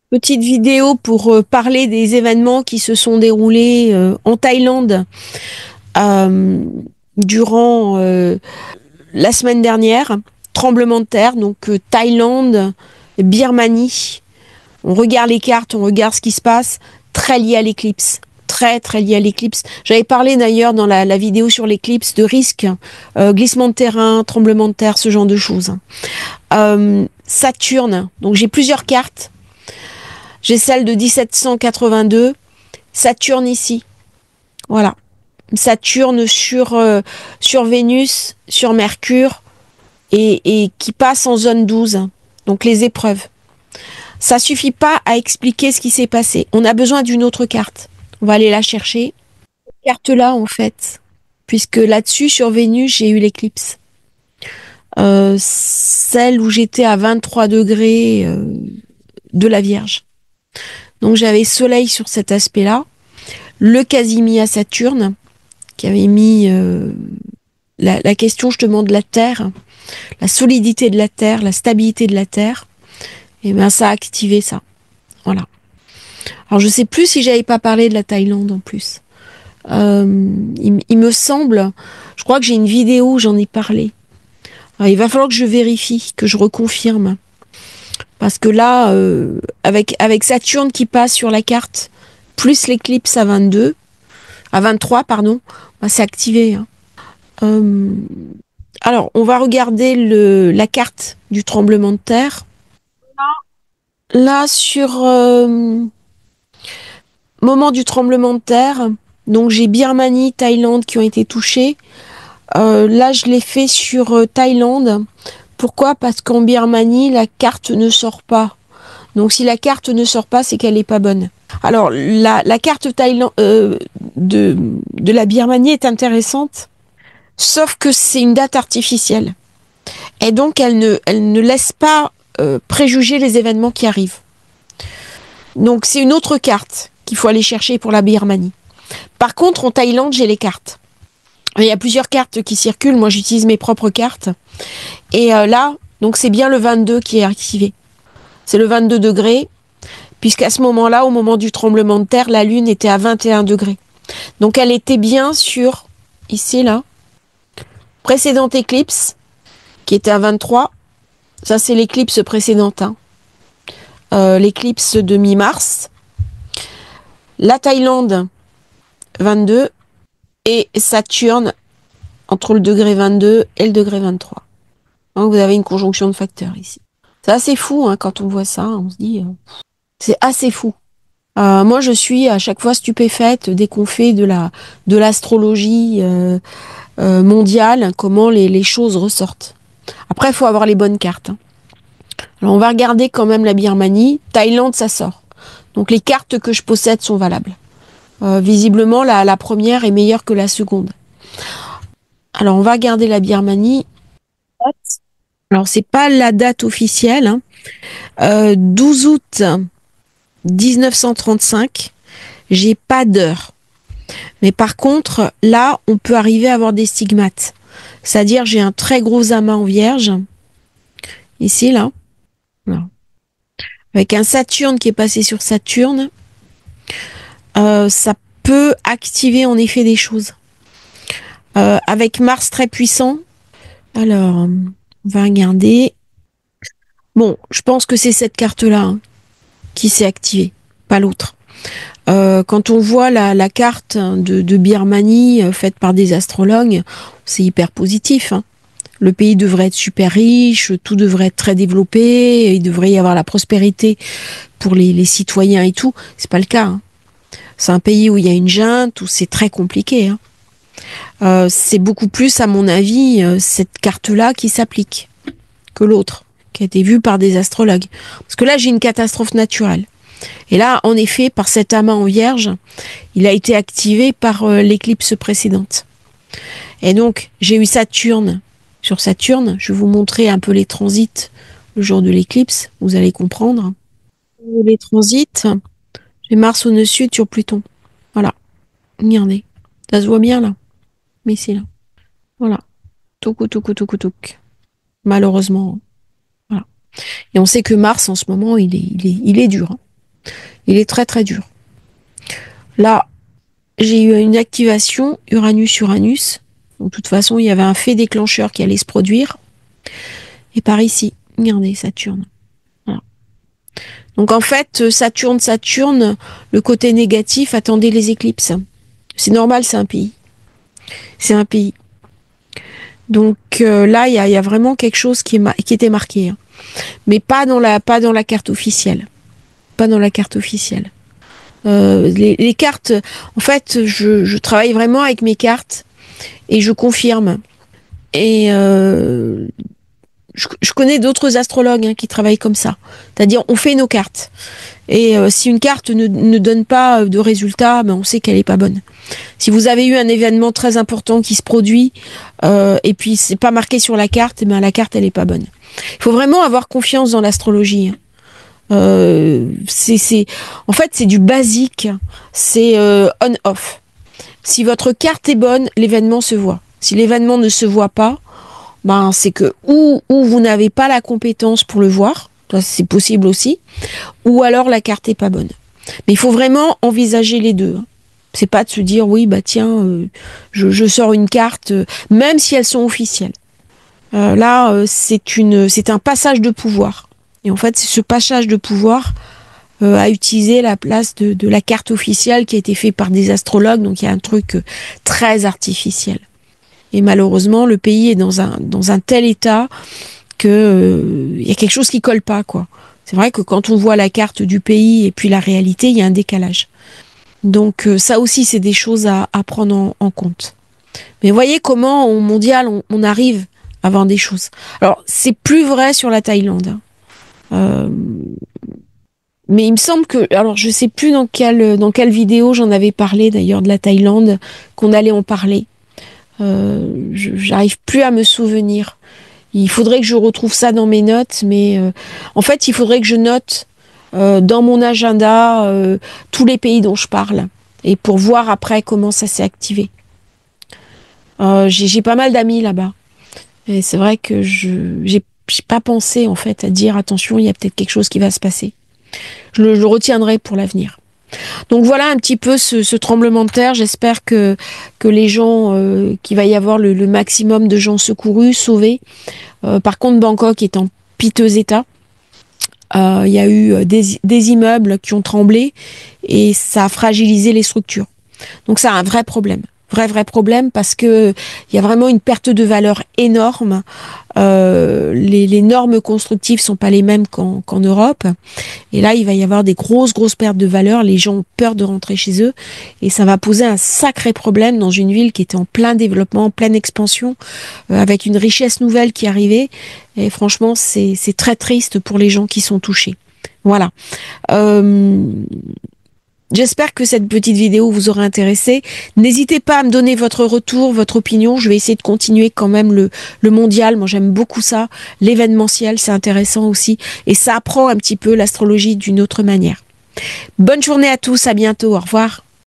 Petite vidéo pour parler des événements qui se sont déroulés en Thaïlande euh, durant la semaine dernière. Tremblement de terre, donc Thaïlande, Birmanie. On regarde les cartes, on regarde ce qui se passe, très lié à l'éclipse. Très très lié à l'éclipse. J'avais parlé d'ailleurs dans la vidéo sur l'éclipse de risques, glissement de terrain, tremblement de terre, ce genre de choses. Saturne, donc j'ai plusieurs cartes. J'ai celle de 1782, Saturne ici. Voilà. Saturne sur Vénus, sur Mercure, et qui passe en zone 12. Donc les épreuves. Ça suffit pas à expliquer ce qui s'est passé. On a besoin d'une autre carte. On va aller la chercher. Cette carte-là, en fait. Puisque là-dessus, sur Vénus, j'ai eu l'éclipse. Celle où j'étais à 23 degrés de la Vierge. Donc j'avais Soleil sur cet aspect-là. Le Casimir à Saturne, qui avait mis la question justement de la Terre, la solidité de la Terre, la stabilité de la Terre. Et bien ça a activé ça. Voilà. Alors je sais plus si j'avais pas parlé de la Thaïlande en plus. Il me semble, je crois que j'ai une vidéo où j'en ai parlé. Alors, il va falloir que je vérifie, que je reconfirme. Parce que là, avec Saturne qui passe sur la carte, plus l'éclipse à 23, pardon, bah, c'est activé. Hein. Euh, alors, on va regarder la carte du tremblement de terre. Là, sur moment du tremblement de terre, donc j'ai Birmanie, Thaïlande qui ont été touchés. Là, je l'ai fait sur Thaïlande. Pourquoi? Parce qu'en Birmanie, la carte ne sort pas. Donc, si la carte ne sort pas, c'est qu'elle n'est pas bonne. Alors, la carte de la Birmanie est intéressante, sauf que c'est une date artificielle. Et donc, elle ne laisse pas préjuger les événements qui arrivent. Donc, c'est une autre carte qu'il faut aller chercher pour la Birmanie. Par contre, en Thaïlande, j'ai les cartes. Il y a plusieurs cartes qui circulent. Moi, j'utilise mes propres cartes. Et là, donc c'est bien le 22 qui est activé. C'est le 22 degrés, puisqu'à ce moment-là, au moment du tremblement de terre, la Lune était à 21 degrés. Donc elle était bien sur, ici, là, précédente éclipse, qui était à 23. Ça, c'est l'éclipse précédente. Hein. L'éclipse de mi-mars. La Thaïlande, 22. Et Saturne, entre le degré 22 et le degré 23. Donc vous avez une conjonction de facteurs ici. C'est assez fou hein, quand on voit ça, on se dit, c'est assez fou. Moi, je suis à chaque fois stupéfaite dès qu'on fait de l'astrologie mondiale, comment les choses ressortent. Après, il faut avoir les bonnes cartes. Hein. Alors, on va regarder quand même la Birmanie. Thaïlande, ça sort. Donc, les cartes que je possède sont valables. Visiblement, la première est meilleure que la seconde. Alors, on va regarder la Birmanie. Alors, c'est pas la date officielle. Hein. 12 août 1935, j'ai pas d'heure. Mais par contre, là, on peut arriver à avoir des stigmates. C'est-à-dire, j'ai un très gros amas en vierge. Ici, là. Là. Avec un Saturne qui est passé sur Saturne. Ça peut activer en effet des choses. Avec Mars très puissant. Alors, on va regarder. Bon, je pense que c'est cette carte-là hein, qui s'est activée, pas l'autre. Quand on voit la carte de Birmanie faite par des astrologues, c'est hyper positif. Hein. Le pays devrait être super riche, tout devrait être très développé, il devrait y avoir la prospérité pour les citoyens et tout. C'est pas le cas. Hein. C'est un pays où il y a une junte, où c'est très compliqué. Hein. C'est beaucoup plus, à mon avis, cette carte-là qui s'applique que l'autre, qui a été vue par des astrologues. Parce que là, j'ai une catastrophe naturelle. Et là, en effet, par cet amas en vierge, il a été activé par l'éclipse précédente. Et donc, j'ai eu Saturne sur Saturne. Je vais vous montrer un peu les transits le jour de l'éclipse. Vous allez comprendre. Les transits, j'ai Mars au nœud sud sur Pluton. Voilà. Regardez. Ça se voit bien là. Mais c'est là. Voilà. Touk, touk, touk, touk. Malheureusement. Voilà. Et on sait que Mars, en ce moment, il est dur. Hein. Il est très très dur. Là, j'ai eu une activation Uranus-Uranus. Donc, de toute façon, il y avait un fait déclencheur qui allait se produire. Et par ici, regardez, Saturne. Voilà. Donc en fait, Saturne, le côté négatif, attendez les éclipses. C'est normal, c'est un pays. C'est un pays. Donc là, il y a vraiment quelque chose qui était marqué. Hein. Mais pas dans la carte officielle. Pas dans la carte officielle. Les cartes, en fait, je travaille vraiment avec mes cartes et je confirme. Et je connais d'autres astrologues hein, qui travaillent comme ça. C'est-à-dire, on fait nos cartes. Et si une carte ne donne pas de résultat, ben on sait qu'elle est pas bonne. Si vous avez eu un événement très important qui se produit et puis c'est pas marqué sur la carte, ben la carte elle est pas bonne. Il faut vraiment avoir confiance dans l'astrologie. En fait c'est du basique, c'est on-off. Si votre carte est bonne, l'événement se voit. Si l'événement ne se voit pas, ben c'est que ou vous n'avez pas la compétence pour le voir. C'est possible aussi, ou alors la carte est pas bonne. Mais il faut vraiment envisager les deux. C'est pas de se dire oui bah tiens je sors une carte même si elles sont officielles. Là c'est un passage de pouvoir et en fait c'est ce passage de pouvoir à utiliser la place de la carte officielle qui a été fait par des astrologues, donc il y a un truc très artificiel. Et malheureusement le pays est dans un tel état que y a quelque chose qui colle pas quoi. C'est vrai que quand on voit la carte du pays et puis la réalité, il y a un décalage. Donc ça aussi c'est des choses à prendre en compte. Mais voyez comment au mondial on arrive à voir des choses. Alors c'est plus vrai sur la Thaïlande. Mais il me semble que, alors je sais plus dans quelle vidéo j'en avais parlé d'ailleurs de la Thaïlande, qu'on allait en parler. J'arrive plus à me souvenir. Il faudrait que je retrouve ça dans mes notes, mais en fait, il faudrait que je note dans mon agenda tous les pays dont je parle, et pour voir après comment ça s'est activé. J'ai pas mal d'amis là-bas, et c'est vrai que j'ai pas pensé en fait à dire attention, il y a peut-être quelque chose qui va se passer. Je le retiendrai pour l'avenir. Donc voilà un petit peu ce tremblement de terre. J'espère que les gens, qu'il va y avoir le maximum de gens secourus, sauvés. Par contre, Bangkok est en piteux état. Il y a eu des immeubles qui ont tremblé et ça a fragilisé les structures. Donc ça a un vrai problème. Vrai problème parce que il y a vraiment une perte de valeur énorme. Les normes constructives sont pas les mêmes qu'en Europe. Et là, il va y avoir des grosses pertes de valeur. Les gens ont peur de rentrer chez eux. Et ça va poser un sacré problème dans une ville qui était en plein développement, en pleine expansion, avec une richesse nouvelle qui arrivait. Et franchement, c'est très triste pour les gens qui sont touchés. Voilà. J'espère que cette petite vidéo vous aura intéressé. N'hésitez pas à me donner votre retour, votre opinion. Je vais essayer de continuer quand même le mondial. Moi, j'aime beaucoup ça. L'événementiel, c'est intéressant aussi. Et ça apprend un petit peu l'astrologie d'une autre manière. Bonne journée à tous. À bientôt. Au revoir.